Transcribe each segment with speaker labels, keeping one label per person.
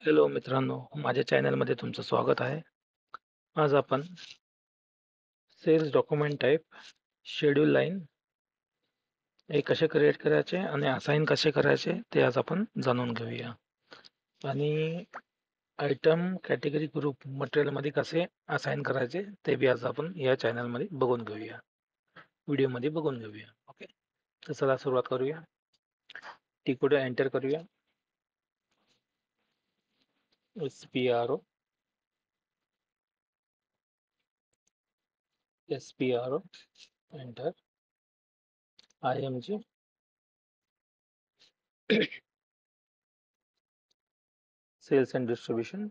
Speaker 1: Hello मित्रांनो, माझ्या चॅनलमध्ये तुमचं स्वागत आहे. आज आपण sales document type, schedule line हे कसे क्रिएट करायचे आणि असाइन कसे करायचे ते आज आपण जाणून घेऊया. आणि आयटम कॅटेगरी ग्रुप मटेरियलमध्ये कसे असाइन करायचे ते बी आज आपण या चॅनलमध्ये बघून घेऊया, व्हिडिओमध्ये बघून घेऊया. ओके, तर चला सुरुवात करूया. टी कोड एंटर करूया. SPRO enter. IMG sales and distribution,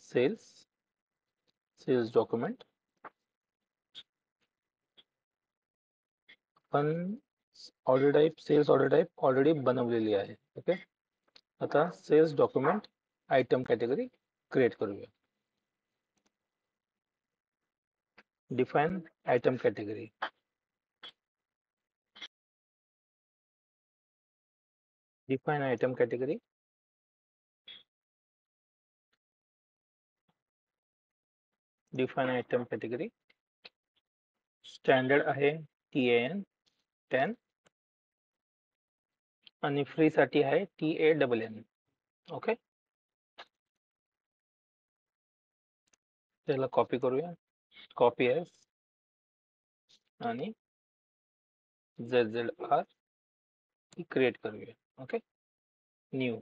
Speaker 1: sales document. पण order type, sales order type already बनवलेली आहे. ओके, आता sales document item category create करूया. Define item category. Define item category. Define item category. Standard आहे TAN 10 आणि free साठी आहे TANN. Okay, त्याला कॉपी करूया. कॉपी एस आणि ZZR क्रिएट करूया. ओके, न्यू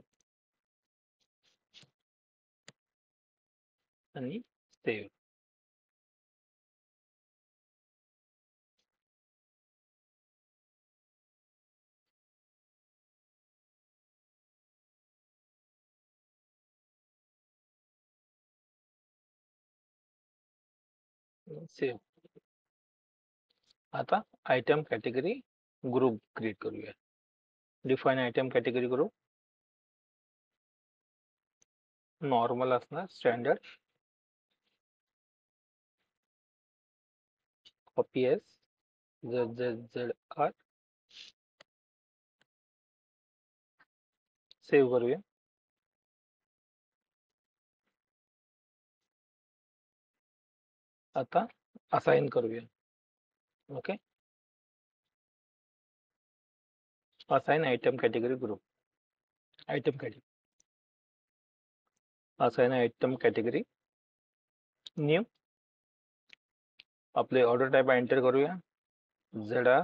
Speaker 1: आणि सेव्ह. सेव्ह. आता आयटम कॅटेगरी ग्रुप क्रिएट करूया. Define item category group. Normal असणार standard. Copy as ZZR save करूया. आता असाइन करूया. Okay, assign item category group. Item category. Assign item category. New. आपले order type enter करूया. ZR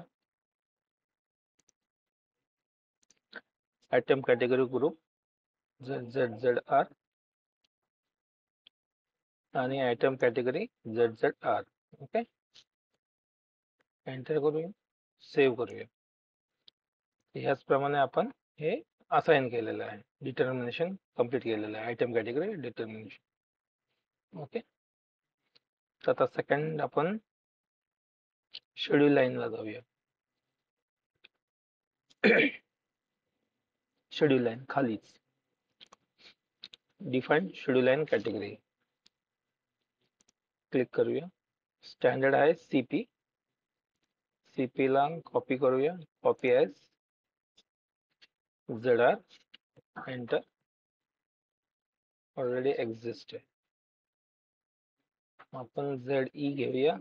Speaker 1: item category group ZZR आणि item category ZZR. Okay, enter करूया. Save करूया. याचप्रमाणे आपण हे असाइन केलेलं आहे. डिटर्मिनेशन कम्प्लीट केलेलं आहे. Item category determination. ओके, तर आता सेकंड आपण शेड्यूल लाईनला जाऊया. शेड्यूल लाईन खालीच define schedule line category click करूया. स्टँडर्ड आहे CP ला कॉपी करूया. Copy as ZR enter. Already exist आहे. आपण ZE घेऊया.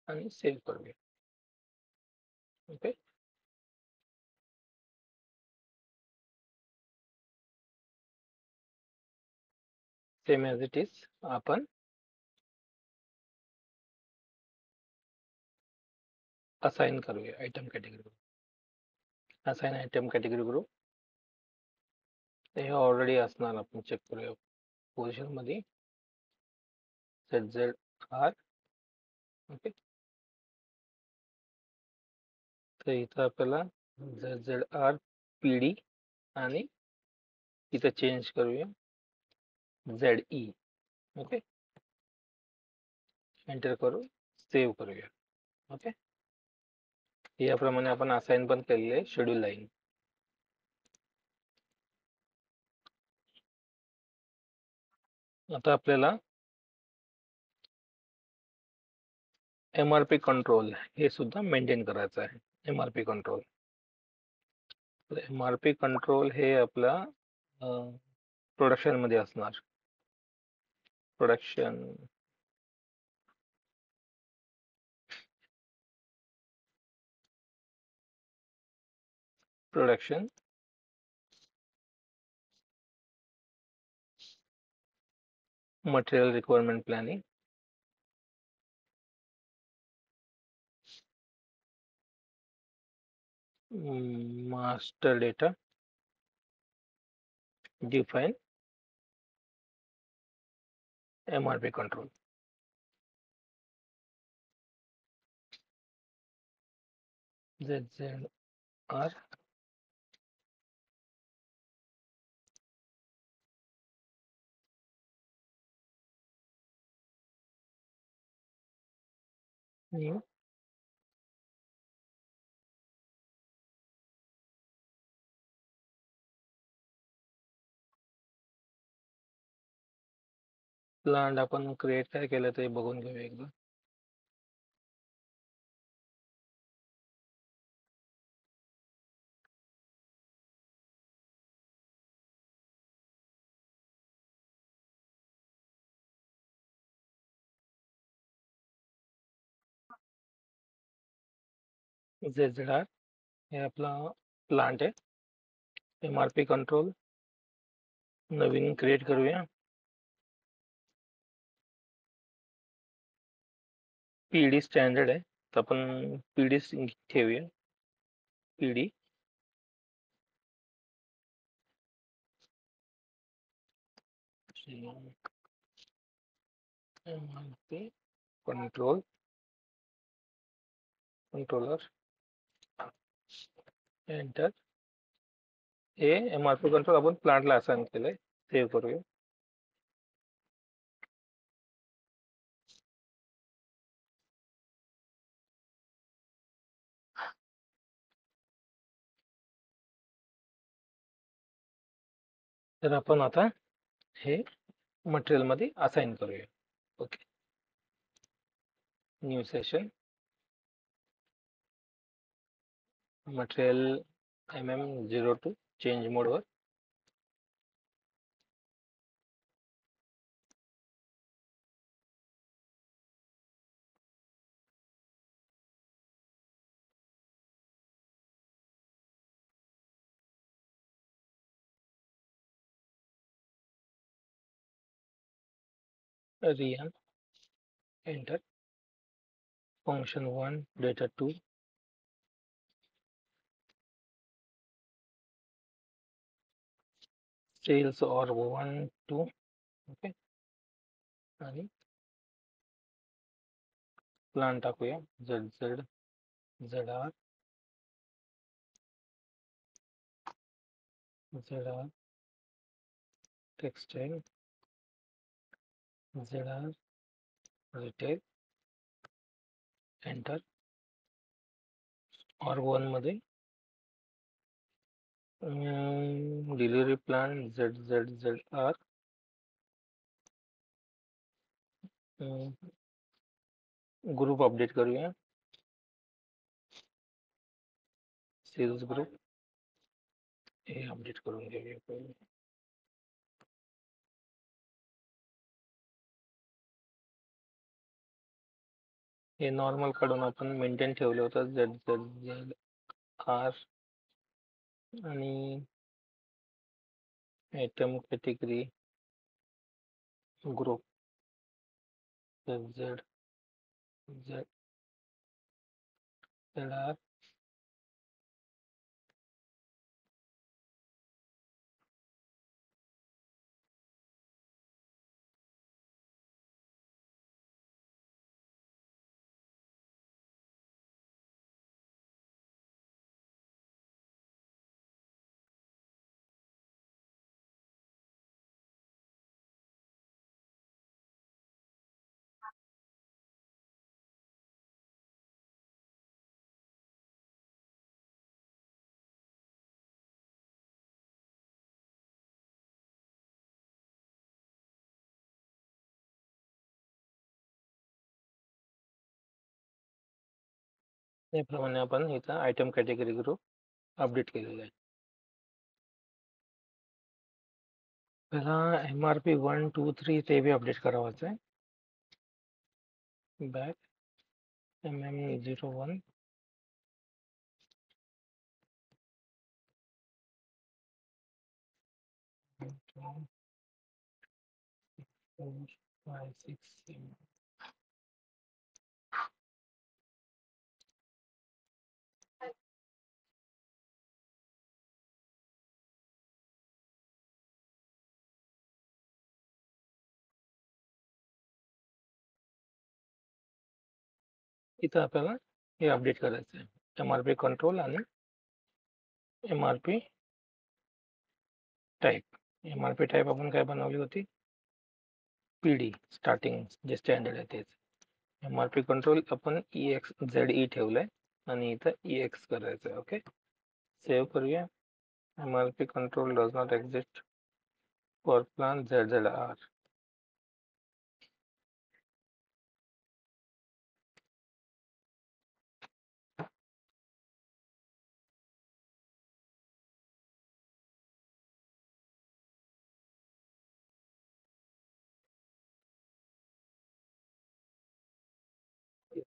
Speaker 1: आणि सेव्ह करूया. Okay, same as it is आपण असाइन करूया item category group. Assign item category group हे ऑलरेडी असणार. आपण चेक करूया पोझिशन मध्ये ZZR. ओके, तर इथं आपल्याला ZZR PD आणि इथं चेंज करूया ZE. ओके, एंटर करू. सेव्ह करूया. ओके, याप्रमाणे आपण असाइन पण केलेले शेड्यूल लाईन. आता आपल्याला MRP कंट्रोल हे सुद्धा मेंटेन करायचं आहे. MRP control. MRP कंट्रोल हे आपला प्रोडक्शन मध्ये असणार. Production material requirement planning, master data, define MRP control. ZZR new plant आपण क्रिएट काय केलं ते बघून घेऊया एकदा. ZZR हे आपला प्लांट आहे. MRP कंट्रोल नवीन क्रिएट करूया. PD स्टँडर्ड आहे, तर आपण PD ठेवूया. PD MRP controller enter. हे MRP कंट्रोल आपण प्लांटला असाइन केलंय. सेव्ह करूया. तर आपण आता हे मटेरियल मध्ये असाइन करूया. Okay, new session, material MM02 change mode वर. रियान enter. Function 1 data 2 sales org 1 2. ओके, आणि प्लान टाकूया ZR textile, ZR retail enter. Org 1 मध्ये delivery plant ZZR group update करूया. सेल्स ग्रुप हे अपडेट करून घेऊया पहिले. हे नॉर्मल काढून आपण मेंटेन ठेवलं होतं ZZR आणि आयटम कॅटेगरी ग्रुप ZZR त्याप्रमाणे आपण इथं आयटम कॅटेगरी ग्रुप अपडेट केलेला आहे. पहिला MRP 1 2 3 ते बी अपडेट करावाचं आहे. बॅक MM01 5 6 7 इथं आपल्याला हे अपडेट करायचं आहे. MRP कंट्रोल आणि MRP टाईप. MRP टाईप आपण काय बनवली होती? PD स्टार्टिंग जे स्टँडर्ड आहे तेच. MRP कंट्रोल आपण EXZE ठेवलंय आणि इथं EX करायचं आहे. ओके, सेव्ह करूया. MRP control does not exist for plan ZZR.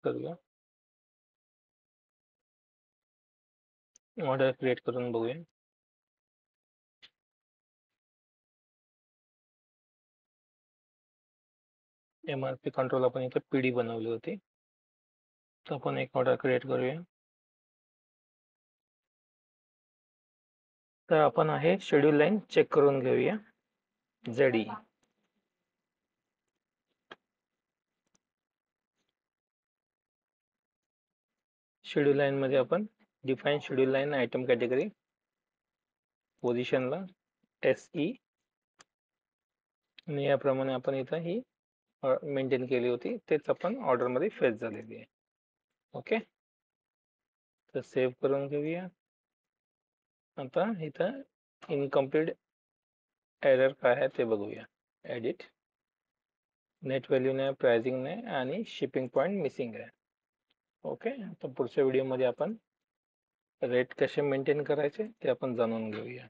Speaker 1: करूया, ऑर्डर क्रिएट करून बघूया. MRP कंट्रोल आपण इथे PD बनवली होती, तर आपण एक ऑर्डर क्रिएट करूया. तर आपण आहे शेड्यूल लाईन चेक करून घेऊया. ZE शेड्यूल लाईन मध्ये आपण define schedule line item category पोझिशनला SE आणि याप्रमाणे आपण इथं ही मेंटेन केली होती, तेच आपण ऑर्डर मध्ये फेच झालेली आहे. ओके, तर सेव्ह करून घेऊया. आता इथं इनकम्प्लीट एरर काय आहे ते बघूया. एडिट, नेट व्हॅल्यू नाही, प्राइसिंग नाही आणि शिपिंग पॉईंट मिसिंग आहे. ओके, तर पुढच्या व्हिडिओमध्ये आपण रेट कसे मेंटेन करायचे ते आपण जाणून घेऊया.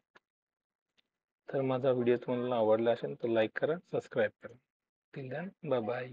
Speaker 1: तर माझा व्हिडिओ तुम्हाला आवडला असेल तर लाईक करा, सबस्क्राईब करा. Till then bye bye.